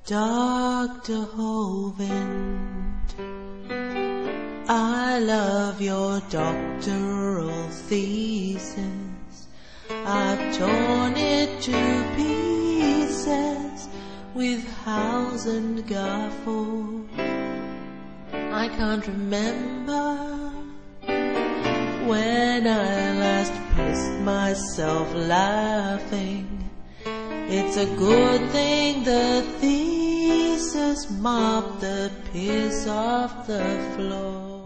Dr. Hovind, I love your doctoral thesis. I've torn it to pieces with house and gaffle. I can't remember when I last pissed myself laughing. It's a good thing the thesis mopped the piss off the floor.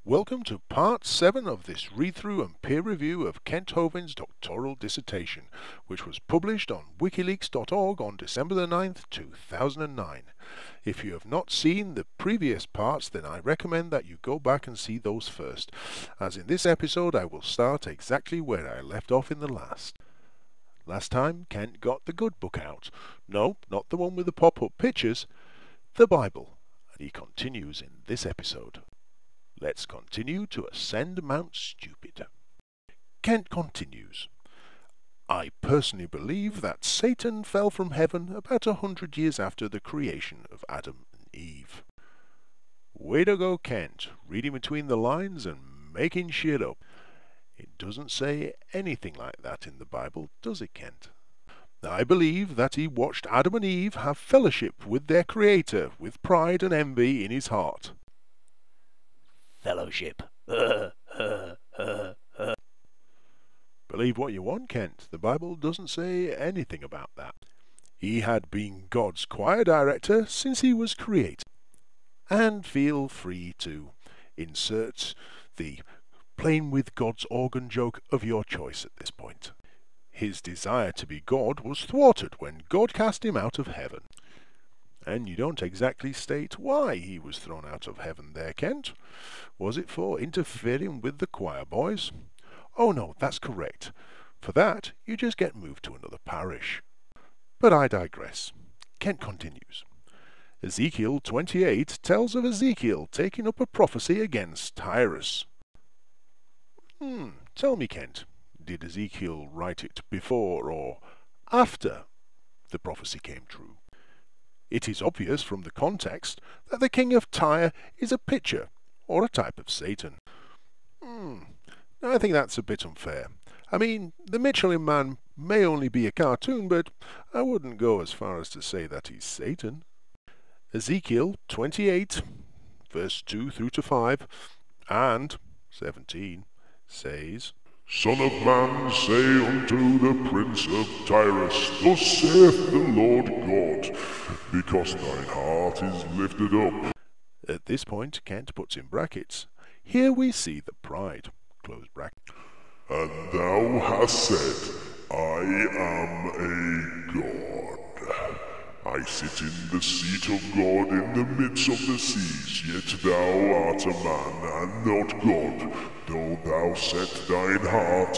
Welcome to part 7 of this read-through and peer review of Kent Hovind's doctoral dissertation, which was published on wikileaks.org on December the 9th, 2009. If you have not seen the previous parts, then I recommend that you go back and see those first, as in this episode I will start exactly where I left off in the last. Last time, Kent got the good book out. No, not the one with the pop-up pictures, the Bible, and he continues in this episode. Let's continue to ascend Mount Stupid. Kent continues. I personally believe that Satan fell from heaven about 100 years after the creation of Adam and Eve. Way to go, Kent, reading between the lines and making shit up. It doesn't say anything like that in the Bible, does it, Kent? I believe that he watched Adam and Eve have fellowship with their Creator, with pride and envy in his heart. Fellowship. Believe what you want, Kent. The Bible doesn't say anything about that. He had been God's choir director since he was created. And feel free to insert the playing with God's organ joke of your choice at this point. His desire to be God was thwarted when God cast him out of heaven. And you don't exactly state why he was thrown out of heaven there, Kent. Was it for interfering with the choir boys? Oh no, that's correct. For that, you just get moved to another parish. But I digress. Kent continues. Ezekiel 28 tells of Ezekiel taking up a prophecy against Tyrus. Tell me, Kent, did Ezekiel write it before or after the prophecy came true? It is obvious from the context that the king of Tyre is a picture or a type of Satan. I think that's a bit unfair. I mean, the Michelin Man may only be a cartoon, but I wouldn't go as far as to say that he's Satan. Ezekiel 28, verse 2 through to 5, and 17, says, Son of man, say unto the prince of Tyrus, Thus saith the Lord God, because thine heart is lifted up. At this point, Kent puts in brackets, here we see the pride, close bracket. And thou hast said, I am a God. I sit in the seat of God in the midst of the seas, yet thou art a man and not God, though thou set thine heart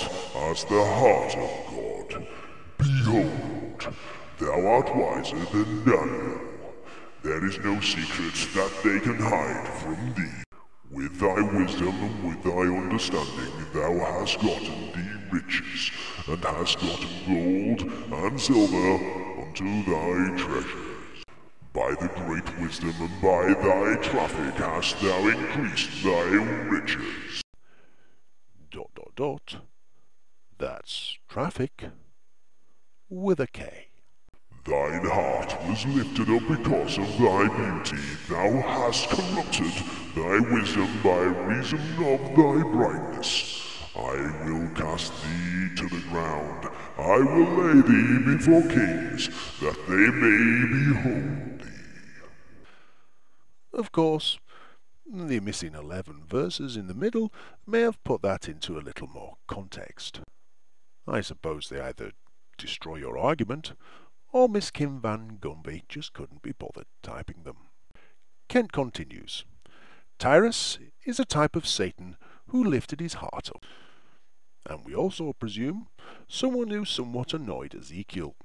as the heart of God. Behold, thou art wiser than Daniel. There is no secret that they can hide from thee. With thy wisdom and with thy understanding thou hast gotten thee riches, and hast gotten gold and silver unto thy treasures. By the great wisdom and by thy traffic hast thou increased thy riches. ... That's traffic with a K. Thine heart was lifted up because of thy beauty. Thou hast corrupted thy wisdom by reason of thy brightness. I will cast thee to the ground. I will lay thee before kings, that they may behold thee. Of course, the missing 11 verses in the middle may have put that into a little more context. I suppose they either destroy your argument, or Miss Kim Van Gumby just couldn't be bothered typing them. Kent continues. Tyrus is a type of Satan who lifted his heart up. And we also presume someone who somewhat annoyed Ezekiel.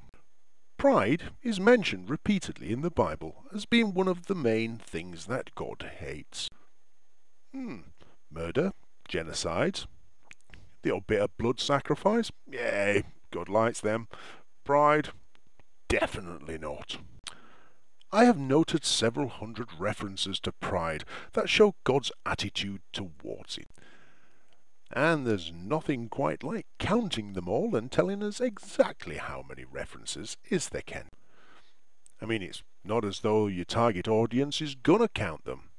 Pride is mentioned repeatedly in the Bible as being one of the main things that God hates. Murder, genocide, the odd bit of blood sacrifice, yay, God likes them. Pride, Definitely not. I have noted several hundred references to pride that show God's attitude towards it. And there's nothing quite like counting them all and telling us exactly how many references is there, Kent. I mean, it's not as though your target audience is gonna count them,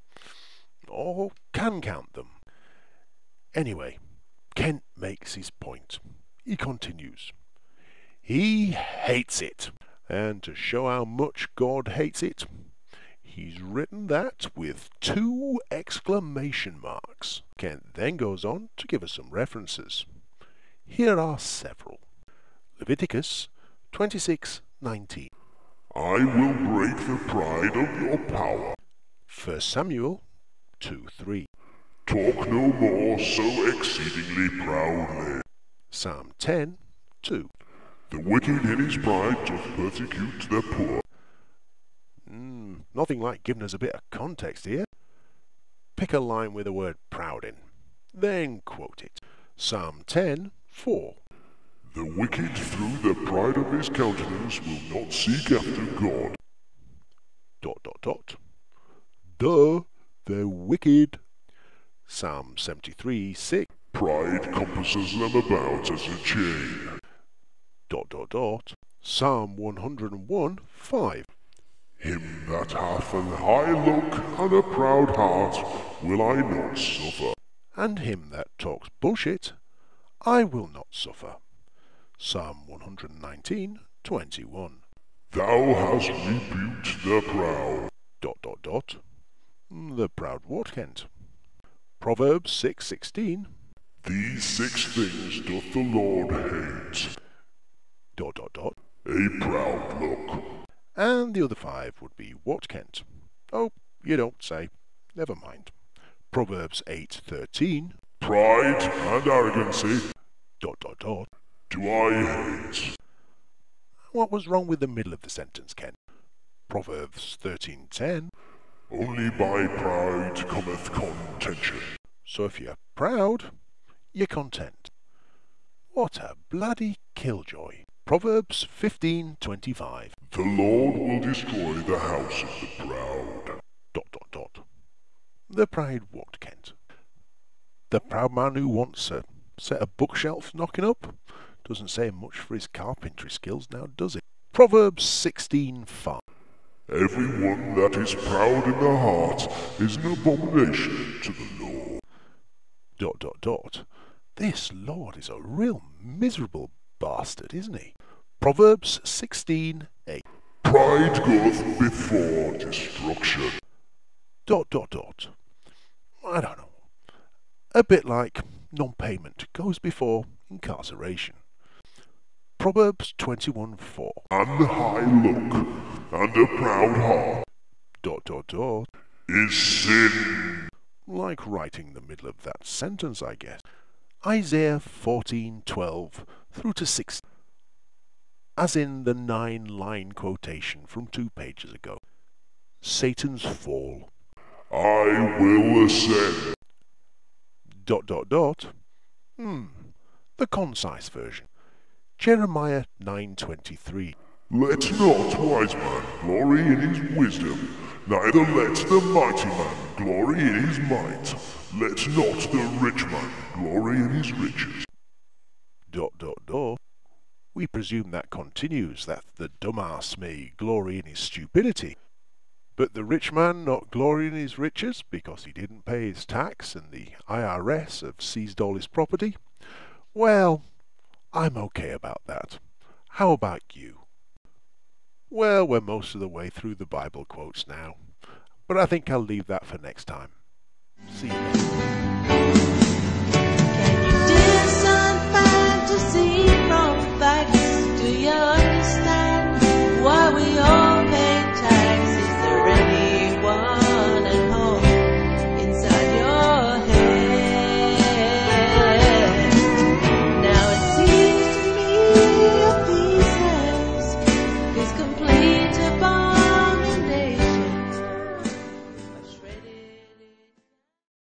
or can count them. Anyway, Kent makes his point. He continues. He hates it. And to show how much God hates it, he's written that with 2 exclamation marks. Kent then goes on to give us some references. Here are several. Leviticus 26:19. I will break the pride of your power. 1 Samuel 2:3. Talk no more so exceedingly proudly. Psalm 10:2. The wicked in his pride doth persecute the poor. Nothing like giving us a bit of context here. Pick a line with the word proud in, then quote it. Psalm 10:4. The wicked through the pride of his countenance will not seek after God. ... Duh, they're wicked. Psalm 73:6. Pride compasses them about as a chain. ... Psalm 101:5. Him that hath an high look and a proud heart will I not suffer. And him that talks bullshit, I will not suffer. Psalm 119:21. Thou hast rebuked the proud. ... The proud what, Kent? Proverbs 6:16. These 6 things doth the Lord hate. ... A proud look. And the other 5 would be what, Kent? Oh, you don't say. Never mind. Proverbs 8:13. Pride and arrogancy. ... Do I hate. What was wrong with the middle of the sentence, Kent? Proverbs 13:10. Only by pride cometh contention. So if you're proud, you're content. What a bloody killjoy. Proverbs 15:25. The Lord will destroy the house of the proud. ... The proud what, Kent? The proud man who wants a set of bookshelves knocking up? Doesn't say much for his carpentry skills now, does it? Proverbs 16:5. Everyone that is proud in the heart is an abomination to the Lord. ... This Lord is a real miserable bastard, isn't he? Proverbs 16:8. Pride goeth before destruction. ... I don't know. A bit like non-payment goes before incarceration. Proverbs 21:4. An high look and a proud heart ... is sin. Like writing the middle of that sentence, I guess. Isaiah 14:12 through to 16. As in the 9-line quotation from 2 pages ago. Satan's fall. I will ascend. ... The concise version. Jeremiah 9:23. Let not wise man glory in his wisdom, neither let the mighty man glory in his might. Let not the rich man glory in his riches. ... We presume that continues, that the dumbass may glory in his stupidity, but the rich man not glory in his riches because he didn't pay his tax and the IRS have seized all his property? Well, I'm okay about that. How about you? Well, we're most of the way through the Bible quotes now, but I think I'll leave that for next time. See you later.